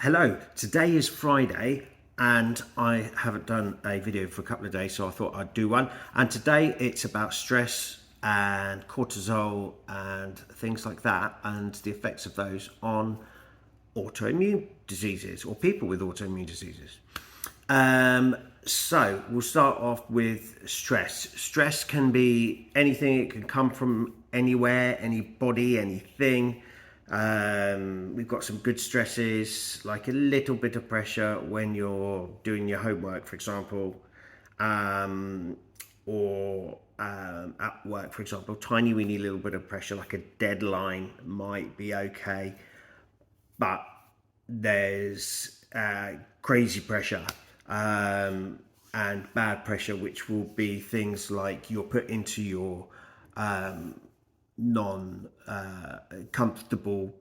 Hello, today is Friday and I haven't done a video for a couple of days, so I thought I'd do one. And today it's about stress and cortisol and things like that and the effects of those on autoimmune diseases or people with autoimmune diseases. So we'll start off with stress. Stress can be anything, it can come from anywhere, anybody, anything. We've got some good stresses, like a little bit of pressure when you're doing your homework, for example, or at work, for example. Tiny weeny little bit of pressure, like a deadline, might be okay, but there's crazy pressure and bad pressure, which will be things like you're put into your non-comfortable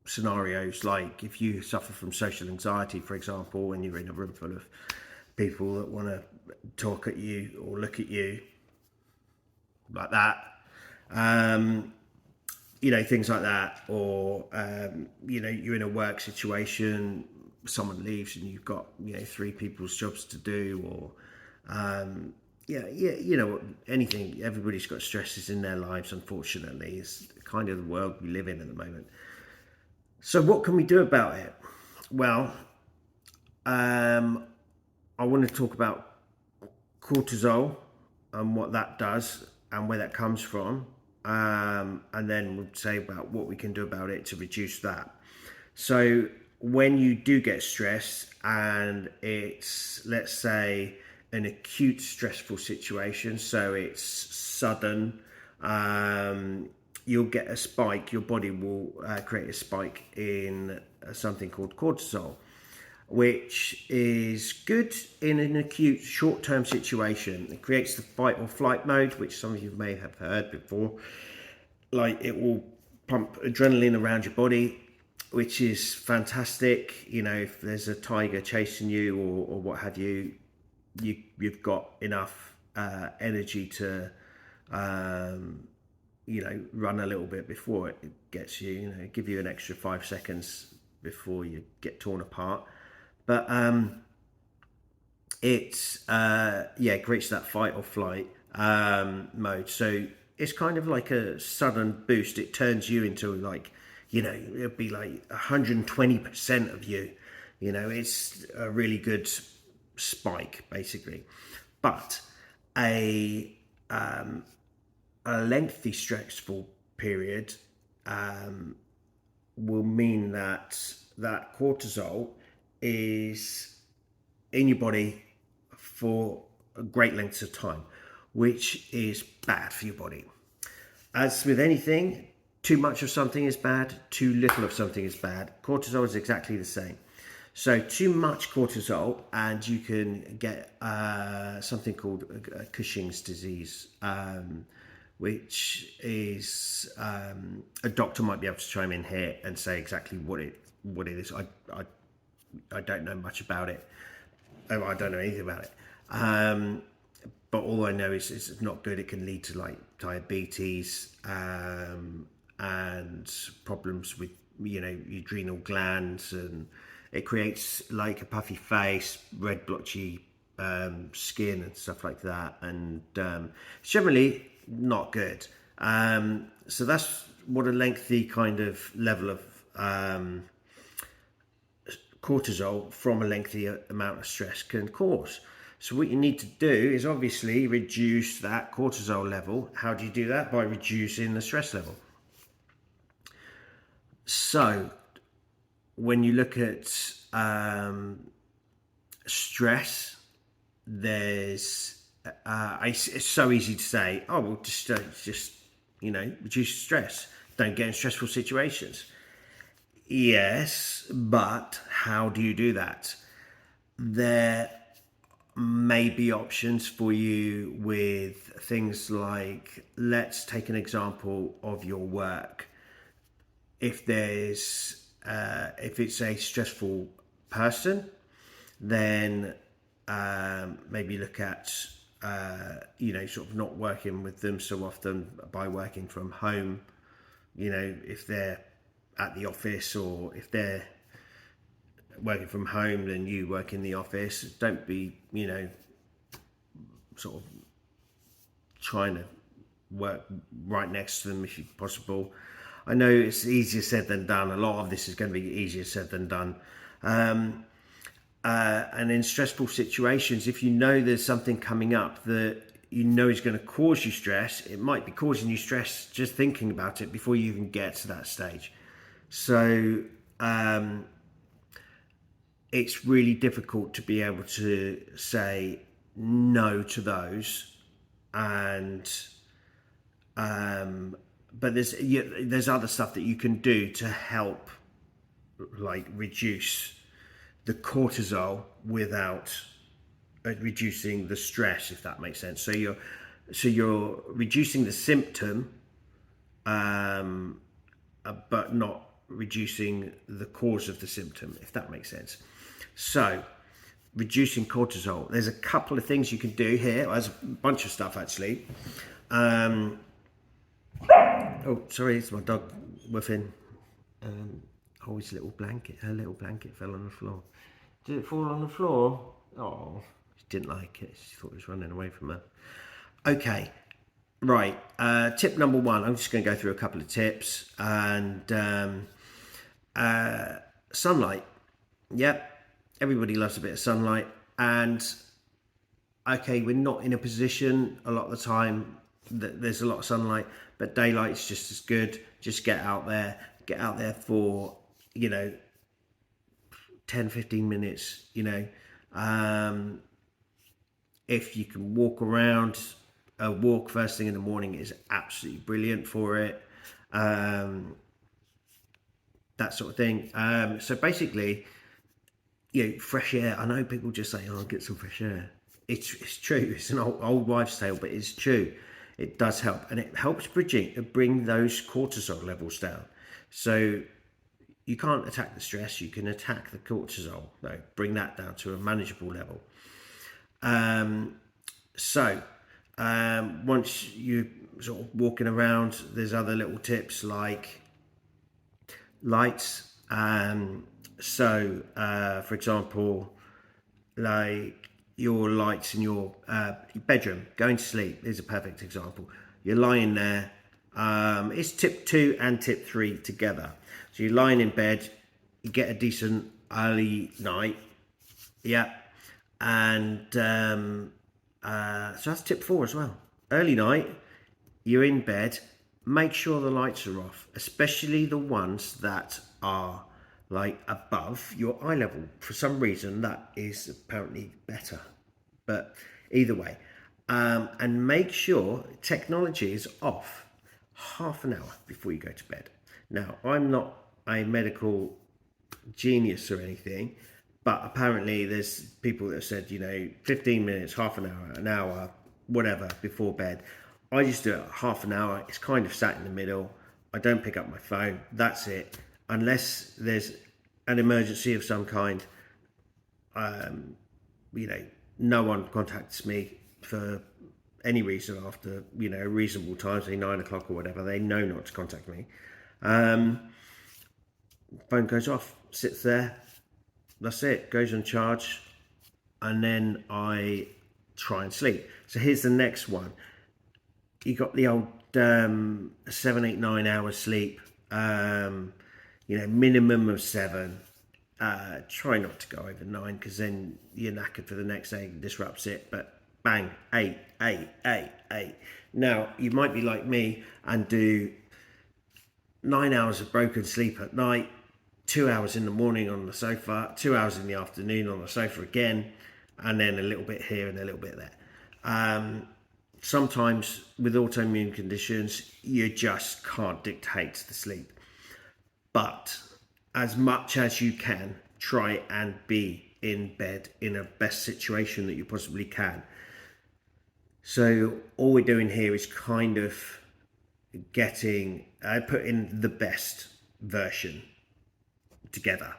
scenarios, like if you suffer from social anxiety, for example, when you're in a room full of people that want to talk at you or look at you like that, things like that, or you're in a work situation, someone leaves and you've got three people's jobs to do, or anything. Everybody's got stresses in their lives, unfortunately. It's kind of the world we live in at the moment. So what can we do about it? Well, I want to talk about cortisol and what that does and where that comes from, and then we'll say about what we can do about it to reduce that. So when you do get stressed and it's, let's say, an acute stressful situation, so it's sudden, you'll get a spike. Your body will create a spike in something called cortisol, which is good in an acute short-term situation. It creates the fight or flight mode, which some of you may have heard before. Like, it will pump adrenaline around your body, which is fantastic. If there's a tiger chasing you or what have you, you've got enough energy to run a little bit before it gets you, give you an extra 5 seconds before you get torn apart. But it creates that fight or flight mode. So it's kind of like a sudden boost. It turns you into, like, it'll be like 120% of you. It's a really good spike, basically. But a lengthy stressful period will mean that cortisol is in your body for great lengths of time, which is bad for your body. As with anything, too much of something is bad, too little of something is bad. Cortisol is exactly the same. So too much cortisol and you can get something called Cushing's disease, which is a doctor might be able to chime in here and say exactly what it is. I don't know much about it. I don't know anything about it. But all I know is it's not good. It can lead to, like, diabetes and problems with adrenal glands, and it creates like a puffy face, red blotchy skin and stuff like that, and it's generally not good. So that's what a lengthy kind of level of cortisol from a lengthy amount of stress can cause. So what you need to do is obviously reduce that cortisol level. How do you do that? By reducing the stress level. So when you look at stress, there's it's so easy to say, oh, well, just reduce stress, don't get in stressful situations. Yes, but how do you do that? There may be options for you with things like, let's take an example of your work. If it's a stressful person, then maybe look at sort of not working with them so often by working from home. If they're at the office, or if they're working from home than you work in the office. Don't be, you know, sort of trying to work right next to them if possible. I know it's easier said than done. A lot of this is going to be easier said than done. And in stressful situations, if you know there's something coming up that you know is going to cause you stress, it might be causing you stress just thinking about it before you even get to that stage. So it's really difficult to be able to say no to those. And but there's other stuff that you can do to help, like reduce the cortisol without reducing the stress, if that makes sense. So you're reducing the symptom, but not reducing the cause of the symptom, if that makes sense. So reducing cortisol, there's a couple of things you can do here. There's a bunch of stuff actually. Oh, sorry, it's my dog woofing. Oh, his little blanket, her little blanket fell on the floor. Did it fall on the floor? Oh, she didn't like it. She thought it was running away from her. Okay, right. Tip number one, I'm just going to go through a couple of tips. And sunlight. Yep, everybody loves a bit of sunlight. And okay, we're not in a position a lot of the time that there's a lot of sunlight, but daylight's just as good. Just get out there for, you know, 10-15 minutes, you know. If you can walk around, a walk first thing in the morning is absolutely brilliant for it. That sort of thing. So basically, you know, fresh air. I know people just say, oh, get some fresh air. It's true. It's an old wives' tale, but it's true. It does help, and it helps bring those cortisol levels down. So you can't attack the stress, you can attack the cortisol, though, bring that down to a manageable level. Once you're sort of walking around, there's other little tips like lights. For example, like your lights in your bedroom, going to sleep is a perfect example. You're lying there. It's tip 2 and tip 3 together. So you're lying in bed, you get a decent early night, yeah, and so that's tip 4 as well. Early night, you're in bed, make sure the lights are off, especially the ones that are like above your eye level. For some reason, that is apparently better, but either way, and make sure technology is off half an hour before you go to bed. Now, I'm not a medical genius or anything, but apparently there's people that have said, you know, 15 minutes, half an hour, whatever, before bed. I just do it half an hour. It's kind of sat in the middle. I don't pick up my phone. That's it. Unless there's an emergency of some kind, you know, no one contacts me for any reason after, you know, a reasonable time, say 9 o'clock or whatever. They know not to contact me. Phone goes off, sits there, that's it, goes on charge, and then I try and sleep. So here's the next one. You got the old 7, 8, 9 hours sleep, you know, minimum of 7. Try not to go over 9, because then you're knackered for the next day, it disrupts it. But bang, 8. Now, you might be like me and do 9 hours of broken sleep at night, 2 hours in the morning on the sofa, 2 hours in the afternoon on the sofa again, and then a little bit here and a little bit there. Sometimes with autoimmune conditions, you just can't dictate the sleep. But as much as you can, try and be in bed in a best situation that you possibly can. So all we're doing here is kind of putting the best version together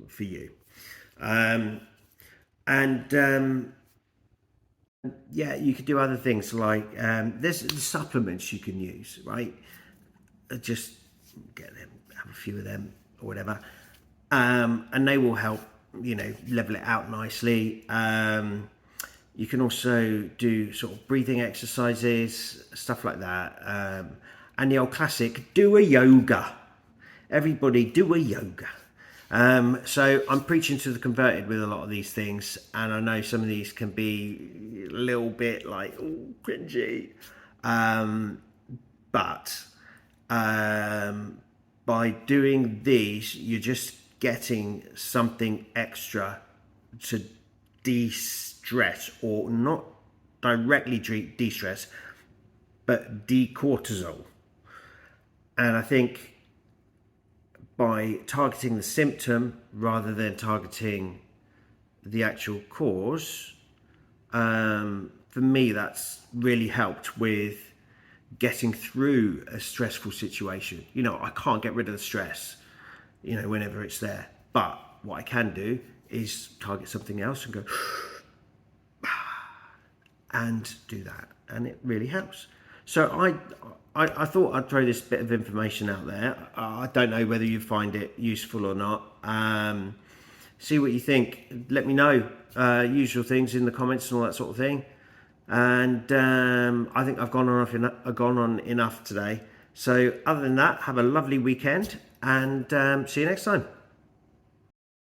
for you. Yeah, you could do other things like there's supplements you can use, right? Just get them, have a few of them or whatever, and they will help level it out nicely. You can also do sort of breathing exercises, stuff like that. And the old classic, do a yoga. Everybody do a yoga. So I'm preaching to the converted with a lot of these things, and I know some of these can be a little bit like, oh, cringy. But by doing these, you're just getting something extra to de-stress, or not directly de-stress, but de-cortisol. And I think by targeting the symptom rather than targeting the actual cause, for me, that's really helped with getting through a stressful situation. I can't get rid of the stress, whenever it's there. But what I can do is target something else and go and do that. And it really helps. So I thought I'd throw this bit of information out there. I don't know whether you find it useful or not. See what you think. Let me know. Usual things in the comments and all that sort of thing. And I think I've gone on enough today. So other than that, have a lovely weekend, and see you next time.